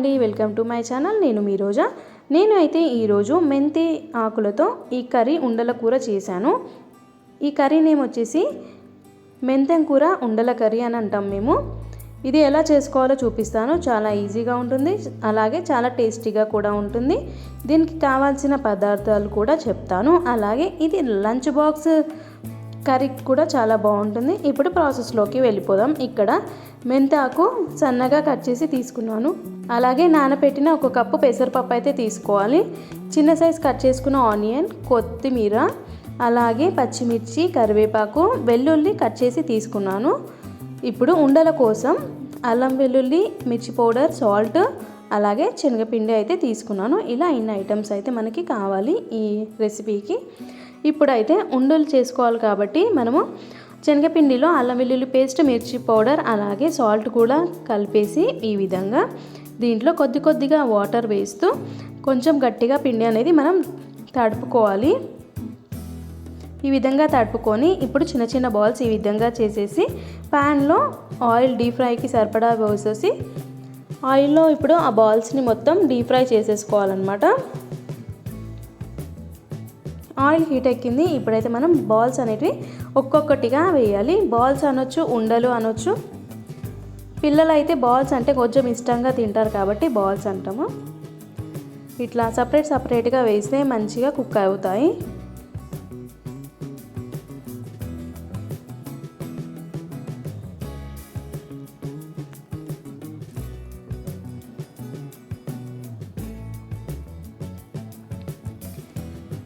అండి, welcome to my channel. నేను మీ రోజా. నేను అయితే ఈరోజు మెంతి ఆకులతో ఈ కర్రీ ఉండల కూర చేశాను. ఈ కర్రీ నేమ్ వచ్చేసి మెంతెం కూర ఉండల కర్రీ అని అంటాం మేము. ఇది ఎలా చేసుకోవాలో చూపిస్తాను. చాలా ఈజీగా ఉంటుంది, అలాగే చాలా టేస్టీగా కూడా ఉంటుంది. దీనికి కావాల్సిన పదార్థాలు కూడా చెప్తాను. అలాగే ఇది లంచ్ బాక్స్ కర్రీ కూడా చాలా బాగుంటుంది. ఇప్పుడు ప్రాసెస్లోకి వెళ్ళిపోదాం. ఇక్కడ మెంతాకు సన్నగా కట్ చేసి తీసుకున్నాను. అలాగే నానబెట్టిన 1 కప్పు పెసరపప్పు అయితే తీసుకోవాలి. చిన్న సైజ్ కట్ చేసుకున్న ఆనియన్, కొత్తిమీర, అలాగే పచ్చిమిర్చి, కరివేపాకు, వెల్లుల్లి కట్ చేసి తీసుకున్నాను. ఇప్పుడు ఉండల కోసం అల్లం వెల్లుల్లి, మిర్చి పౌడర్, సాల్ట్, అలాగే శనగపిండి అయితే తీసుకున్నాను. ఇలా ఇన్ని ఐటమ్స్ అయితే మనకి కావాలి ఈ రెసిపీకి. ఇప్పుడైతే ఉండలు చేసుకోవాలి కాబట్టి మనము శనగపిండిలో అల్లం వెల్లుల్లి పేస్ట్, మిర్చి పౌడర్, అలాగే సాల్ట్ కూడా కలిపేసి ఈ విధంగా దీంట్లో కొద్దిగా వాటర్ వేస్తూ కొంచెం గట్టిగా పిండి అనేది మనం తడుపుకోవాలి. ఈ విధంగా తడుపుకొని ఇప్పుడు చిన్న చిన్న బాల్స్ ఈ విధంగా చేసేసి ప్యాన్లో ఆయిల్ డీప్ ఫ్రైకి సరిపడా పోసేసి ఆయిల్లో ఇప్పుడు ఆ బాల్స్ని మొత్తం డీప్ ఫ్రై చేసేసుకోవాలన్నమాట. ఆయిల్ హీట్ ఎక్కింది. ఇప్పుడైతే మనం బాల్స్ అనేటివి ఒక్కొక్కటిగా వేయాలి. బాల్స్ అనొచ్చు, ఉండలు అనొచ్చు. పిల్లలు అయితే బాల్స్ అంటే కొంచెం ఇష్టంగా తింటారు కాబట్టి బాల్స్ అంటాము. ఇట్లా సపరేట్గా వేస్తే మంచిగా కుక్ అవుతాయి.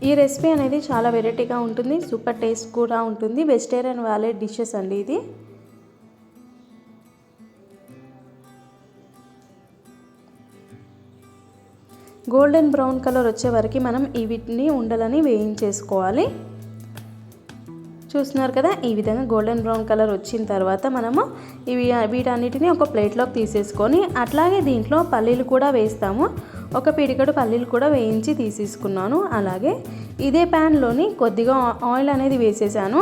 ఈ రెసిపీ అనేది చాలా వెరైటీగా ఉంటుంది, సూపర్ టేస్ట్ కూడా ఉంటుంది. వెజిటేరియన్ వాళ్ళే డిషెస్ అండి ఇది. గోల్డెన్ బ్రౌన్ కలర్ వచ్చే వరకు మనం వీటిని ఉండలని వేయించేసుకోవాలి. చూస్తున్నారు కదా, ఈ విధంగా గోల్డెన్ బ్రౌన్ కలర్ వచ్చిన తర్వాత మనము వీటన్నిటిని ఒక ప్లేట్లోకి తీసేసుకొని అట్లాగే దీంట్లో పల్లీలు కూడా వేస్తాము. 1 పిడికెడు పల్లీలు కూడా వేయించి తీసేసుకున్నాను. అలాగే ఇదే ప్యాన్లోని కొద్దిగా ఆయిల్ అనేది వేసేసాను.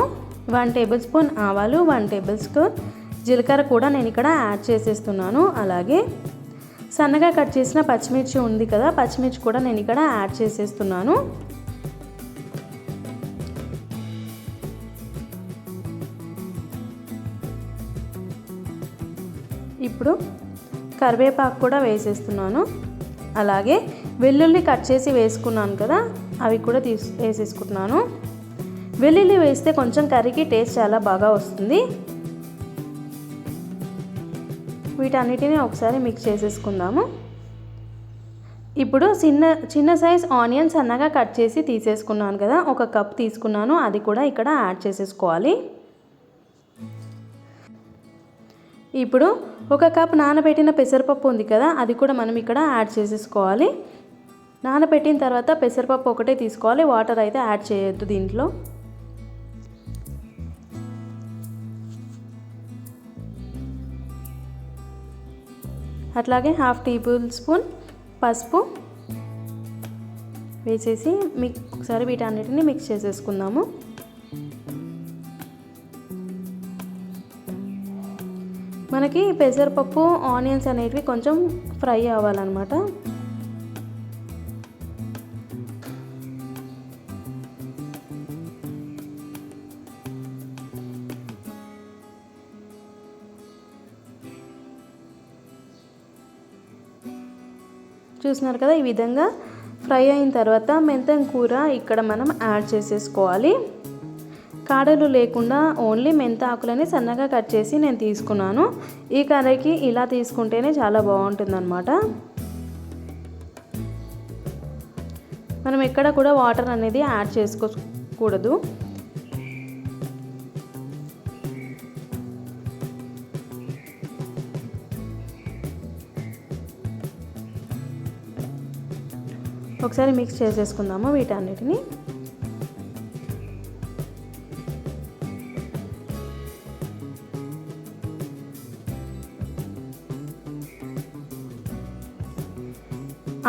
1 టేబుల్ స్పూన్ ఆవాలు, 1 టేబుల్ స్పూన్ జీలకర్ర కూడా నేను ఇక్కడ యాడ్ చేసేస్తున్నాను. అలాగే సన్నగా కట్ చేసిన పచ్చిమిర్చి ఉంది కదా, పచ్చిమిర్చి కూడా నేను ఇక్కడ యాడ్ చేసేస్తున్నాను. ఇప్పుడు కరివేపాకు కూడా వేసేస్తున్నాను. అలాగే వెల్లుల్లి కట్ చేసి వేసుకున్నాను కదా, అవి కూడా వేసేసుకుంటున్నాను. వెల్లుల్లి వేస్తే కొంచెం కర్రీకి టేస్ట్ చాలా బాగా వస్తుంది. వీటన్నిటిని ఒకసారి మిక్స్ చేసేసుకుందాము. ఇప్పుడు చిన్న సైజ్ ఆనియన్స్ సన్నగా కట్ చేసి తీసేసుకున్నాను కదా, 1 కప్ తీసుకున్నాను. అది కూడా ఇక్కడ యాడ్ చేసేసుకోవాలి. ఇప్పుడు 1 కప్ నానబెట్టిన పెసరపప్పు ఉంది కదా, అది కూడా మనం ఇక్కడ యాడ్ చేసేసుకోవాలి. నానబెట్టిన తర్వాత పెసరపప్పు ఒకటే తీసుకోవాలి, వాటర్ అయితే యాడ్ చేయొద్దు దీంట్లో. అట్లాగే 1/2 టేబుల్ స్పూన్ పసుపు వేసేసి ఒకసారి వీటన్నిటిని మిక్స్ చేసేసుకుందాము. మనకి పెసరపప్పు, ఆనియన్స్ అనేటివి కొంచెం ఫ్రై అవ్వాలన్నమాట. చూస్తున్నారు కదా, ఈ విధంగా ఫ్రై అయిన తర్వాత మెంతం కూర ఇక్కడ మనం యాడ్ చేసేసుకోవాలి. కాడలు లేకుండా ఓన్లీ మెంత ఆకులని సన్నగా కట్ చేసి నేను తీసుకున్నాను. ఈ కర్రీకి ఇలా తీసుకుంటేనే చాలా బాగుంటుందన్నమాట. మనం ఎక్కడ కూడా వాటర్ అనేది యాడ్ చేసుకోకూడదు. ఒకసారి మిక్స్ చేసేసుకుందాము వీటన్నిటిని.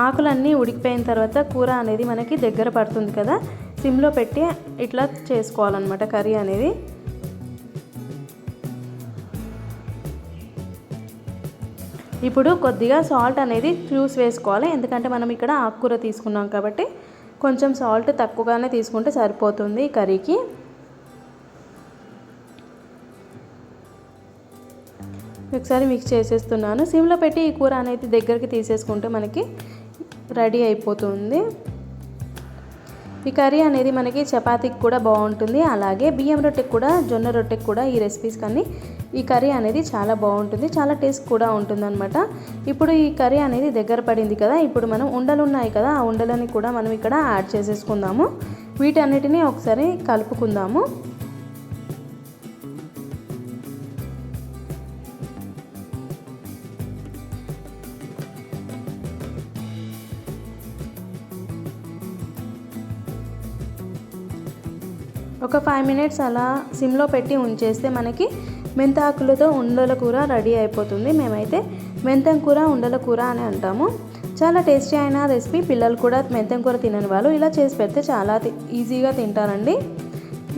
ఆకులన్నీ ఉడికిపోయిన తర్వాత కూర అనేది మనకి దగ్గర పడుతుంది కదా, సిమ్లో పెట్టి ఇట్లా చేసుకోవాలన్నమాట కర్రీ అనేది. ఇప్పుడు కొద్దిగా సాల్ట్ అనేది చూసి వేసుకోవాలి, ఎందుకంటే మనం ఇక్కడ ఆకుకూర తీసుకున్నాం కాబట్టి కొంచెం సాల్ట్ తక్కువగానే తీసుకుంటే సరిపోతుంది ఈ కర్రీకి. ఒకసారి మిక్స్ చేసేస్తున్నాను. సిమ్లో పెట్టి ఈ కూర అనేది దగ్గరికి తీసేసుకుంటే మనకి రెడీ అయిపోతుంది. ఈ కర్రీ అనేది మనకి చపాతీకి కూడా బాగుంటుంది, అలాగే బియ్యం రొట్టెకి కూడా, జొన్న రొట్టెకి కూడా ఈ రెసిపీస్ కానీ ఈ కర్రీ అనేది చాలా బాగుంటుంది, చాలా టేస్ట్ కూడా ఉంటుందన్నమాట. ఇప్పుడు ఈ కర్రీ అనేది దగ్గర పడింది కదా, ఇప్పుడు మనం ఉండలు ఉన్నాయి కదా, ఆ ఉండలని కూడా మనం ఇక్కడ యాడ్ చేసేసుకుందాము. వీటన్నిటిని ఒకసారి కలుపుకుందాము. ఒక 5 మినిట్స్ అలా సిమ్లో పెట్టి ఉంచేస్తే మనకి మెంతాకులతో ఉండల కూర రెడీ అయిపోతుంది. మేమైతే మెంతం కూర ఉండల కూర అని అంటాము. చాలా టేస్టీ అయిన రెసిపీ. పిల్లలు కూడా మెంతం కూర తినని వాళ్ళు ఇలా చేసి పెడితే చాలా ఈజీగా తింటారండి.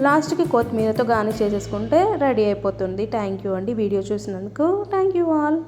లాస్ట్కి కొత్తిమీరతో గార్నిష్ చేసేసుకుంటే రెడీ అయిపోతుంది. థ్యాంక్ యూ అండి వీడియో చూసినందుకు. Thank you all.